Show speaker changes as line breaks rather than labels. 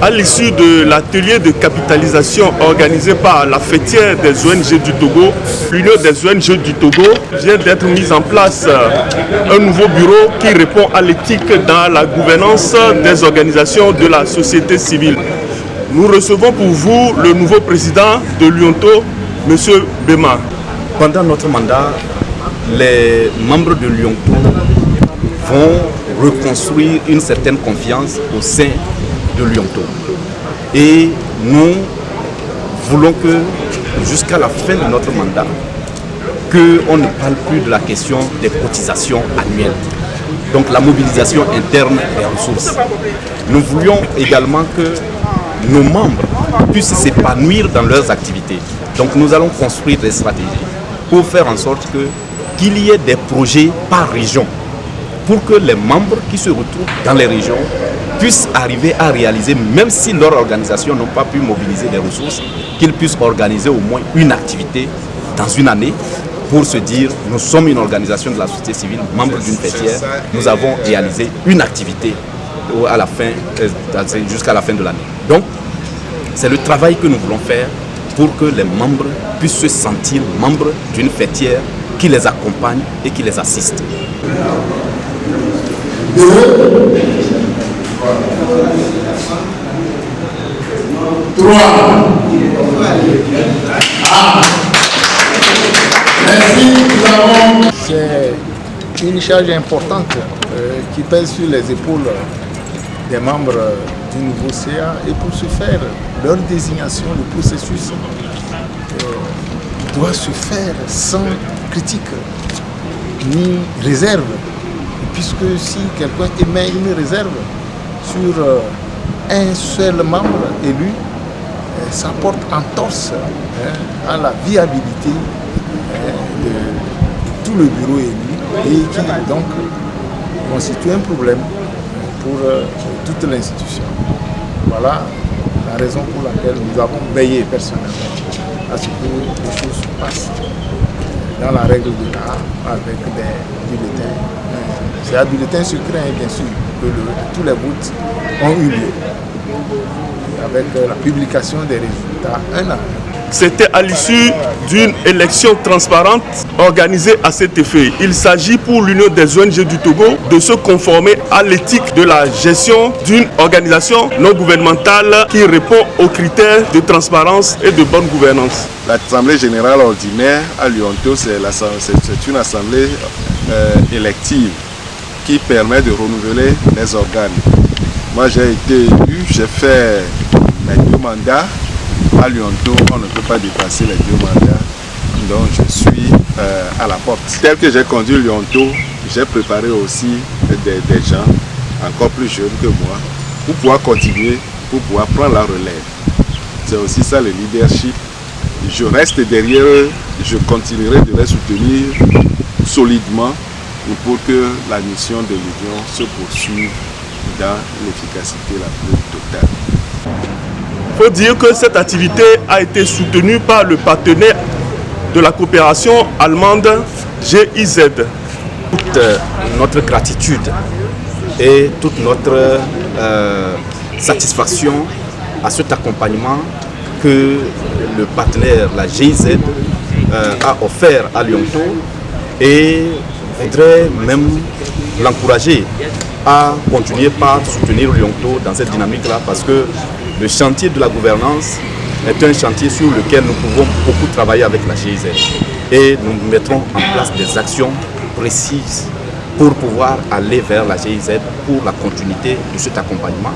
À l'issue de l'atelier de capitalisation organisé par la fêtière des ONG du Togo, l'Union des ONG du Togo vient d'être mise en place un nouveau bureau qui répond à l'éthique dans la gouvernance des organisations de la société civile. Nous recevons pour vous le nouveau président de l'UNTO, M. Bema.
Pendant notre mandat, les membres de l'UNTO vont reconstruire une certaine confiance au sein de l'UNTO. Et nous voulons que jusqu'à la fin de notre mandat, qu'on ne parle plus de la question des cotisations annuelles. Donc la mobilisation interne des ressources. Nous voulions également que nos membres puissent s'épanouir dans leurs activités. Donc nous allons construire des stratégies pour faire en sorte qu'il y ait des projets par région, pour que les membres qui se retrouvent dans les régions puissent arriver à réaliser, même si leurs organisations n'ont pas pu mobiliser des ressources, qu'ils puissent organiser au moins une activité dans une année pour se dire, nous sommes une organisation de la société civile, membre d'une fêtière, nous avons réalisé une activité jusqu'à la fin de l'année. Donc, c'est le travail que nous voulons faire pour que les membres puissent se sentir membres d'une fêtière qui les accompagne et qui les assiste.
C'est une charge importante qui pèse sur les épaules des membres du nouveau CA, et pour ce faire, leur désignation, le processus doit se faire sans critique ni réserve, puisque si quelqu'un émet une réserve sur un seul membre élu, ça porte entorse à la viabilité de tout le bureau élu, et qui donc constitue un problème pour toute l'institution. Voilà la raison pour laquelle nous avons veillé personnellement à ce que les choses se passent dans la règle de l'art, avec des bulletins. C'est un bulletin secret, bien sûr, que tous les votes ont eu lieu, avec la publication des résultats un an.
C'était à l'issue d'une élection transparente organisée à cet effet. Il s'agit pour l'Union des ONG du Togo de se conformer à l'éthique de la gestion d'une organisation non gouvernementale qui répond aux critères de transparence et de bonne gouvernance.
L'Assemblée générale ordinaire à l'UNTO, c'est une assemblée élective qui permet de renouveler les organes. Moi, j'ai été élu, j'ai fait mes 2 mandats. À l'UNTO, on ne peut pas dépasser les 2 mandats, donc je suis à la porte. Tel que j'ai conduit l'UNTO, j'ai préparé aussi des gens encore plus jeunes que moi pour pouvoir continuer, pour pouvoir prendre la relève. C'est aussi ça le leadership. Je reste derrière eux, je continuerai de les soutenir solidement pour que la mission de l'Union se poursuive dans l'efficacité la plus totale.
Il faut dire que cette activité a été soutenue par le partenaire de la coopération allemande GIZ.
Toute notre gratitude et toute notre satisfaction à cet accompagnement que le partenaire, la GIZ, a offert à l'UNTO, et voudrais même l'encourager à continuer par soutenir l'UNTO dans cette dynamique-là, parce que le chantier de la gouvernance est un chantier sur lequel nous pouvons beaucoup travailler avec la GIZ. Et nous mettrons en place des actions précises pour pouvoir aller vers la GIZ pour la continuité de cet accompagnement.